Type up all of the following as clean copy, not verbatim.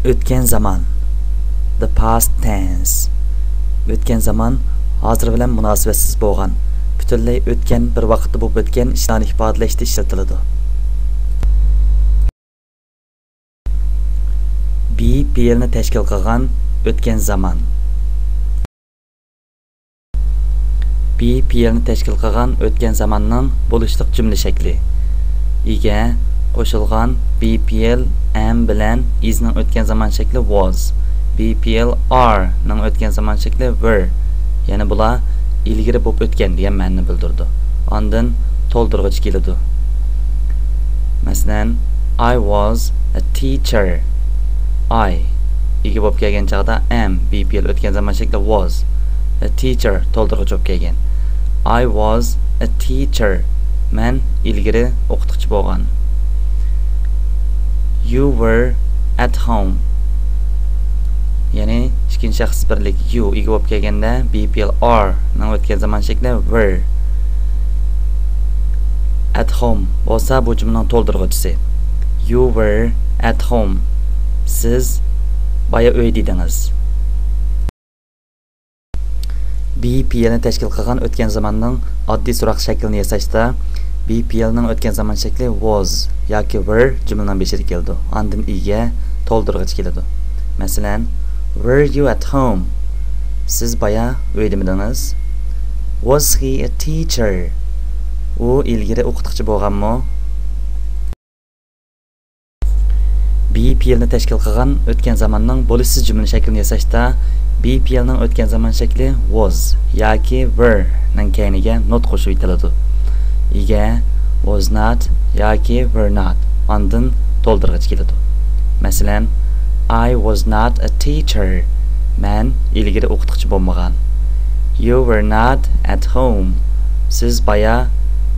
O'tgan zaman. The past tense. O'tgan zaman hozir bilan munosabatsiz bo'lgan, butunlay o'tgan bir vaqtda bo'lib o'tgan ishlarni ifodalashda ishlatiladi. Be fe'lni tashkil qilgan o'tgan zaman. Be fe'lni tashkil qilgan o'tgan zamanning bo'lishliq jumla shakli. Ega qo'shilgan be fe'l am bilan is ning o'tgan zaman shakli was. Be fe'l are ning o'tgan zaman shakli were. Ya'ni bular ilgari bo'lib o'tgan degan ma'noni bildirdi. Ondan to'ldirg'ich keladi. Masalan, I was a teacher. I ega bo'lib kelgan chaqda am be fe'l o'tgan zaman shakli was. A teacher to'ldirg'ich bo'lib kelgan. I was a teacher. Men ilgari o'qituvchi bo'lgan. You were at home. Ya'ni ikkinchi shaxs birlik you ega bo'lib kelganda be fe'l are ning o'tgan zaman shakli were. At home bo'lsa bu jumlaning to'ldirg'ichisi. You were at home. Siz baya uyda edingiz. Be fe'lni tashkil qilgan o'tgan zamanning oddiy so'roq shaklini yasashda be fe'lning o'tgan zaman shakli was yoki were jumlaning beshida keldi. Ondan ega to'ldirg'ich keladi. Masalan, were you at home? Siz baya uydamidingiz? Was he a teacher? U ilgari o'qituvchi bo'lganmi? Be fe'lni tashkil qilgan o'tgan zamanning bo'lishsiz jumla shaklini yasashda be fe'lning o'tgan zaman shakli was yoki were ning keyiniga not qo'shib aytiladi. Ega was not yoki were not ondan to'ldirg'ich keladi. Masalan, I was not a teacher. Men ilgari o'qituvchi bo'lmagan. You were not at home. Siz baya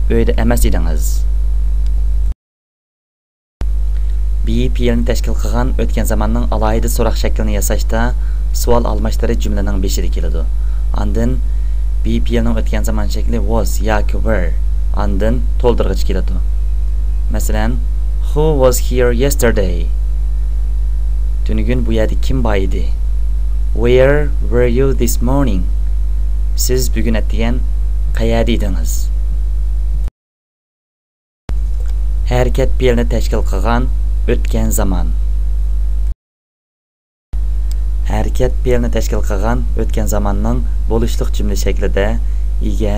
uyda emas edingiz. Be fe'lni tashkil qilgan o'tgan zamanning alohida so'roq shaklini yasashda savol almashtirish jumlaning beshida keladi. Ondan be fe'lning o'tgan zaman shakli was yoki were ondan to'ldirg'ich keladi. Masalan, who was here yesterday? Tunugun bu yerda kim bor edi? Where were you this morning? Siz bugun atgan qayerda edingiz? Harakat fe'lni tashkil qilgan o'tgan zaman. Harakat fe'lni tashkil qilgan o'tgan zamanning bo'lishliq jumla shaklida ega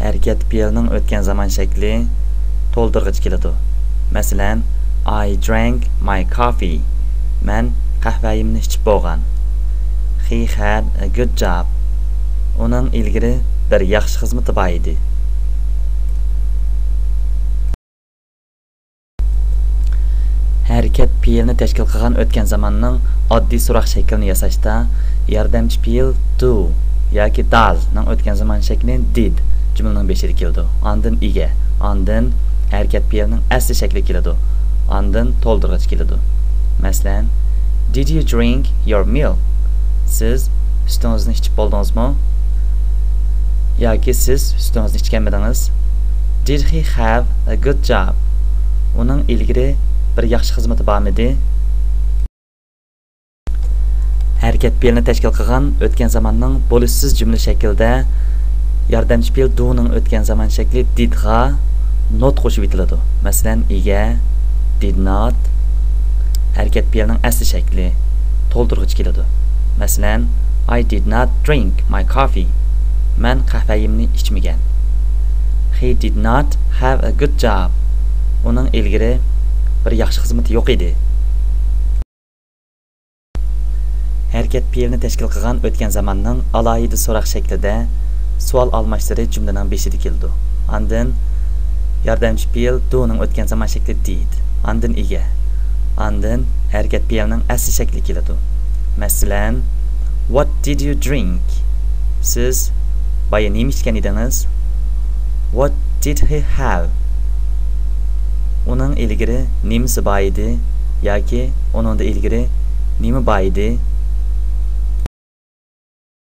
harakat fe'lning o'tgan zaman shakli to'ldirg'ich keladi. Masalan, I drank my coffee. Men qahvayimni ichib bo'lgan. He had a good job. Uning ilgari bir yaxshi xizmati bor edi. Harakat fe'lni tashkil qilgan o'tgan zamanning oddiy so'roq shaklini yasashda yordamchi fe'l do yoki does ning o'tgan zaman shakli did jumlaning beshida keldi. Ondan ega, ondan harakat fe'lning asli shakli keladi. Ondan to'ldirg'ich keladi. Masalan, did you drink your milk? Siz sutingizni ichib bo'ldingizmi? Yoki siz sutingizni ichganmidingiz? Did he have a good job? Uning ilgari bir yaxshi xizmati bormidi? Harakat fe'lni tashkil qilgan o'tgan zamanning bo'lishsiz jumla shaklida yordamchi fe'l do ning o'tgan zaman shakli did ga not qo'shib aytiladi. Masalan, ega did not harakat fe'lning asli shakli to'ldirg'ich keladi. Masalan, I did not drink my coffee. Men qahvayimni ichmagan. He did not have a good job. Uning ilgari bir yaxshi xizmati yo'q edi. Harakat fe'lni tashkil qilgan o'tgan zamanning alohida so'roq shaklida savol almashtirish jumlaning beshida keldi. Ondan yordamchi fe'l do ning o'tgan zaman shakli did. Ondan ega. Ondan harakat fe'lning asli shakli keladi. Masalan, what did you drink? Siz baya nima ichgan edingiz? What did he have? Uning ilgari nimasi bor edi yoki uningda ilgari nima bor edi?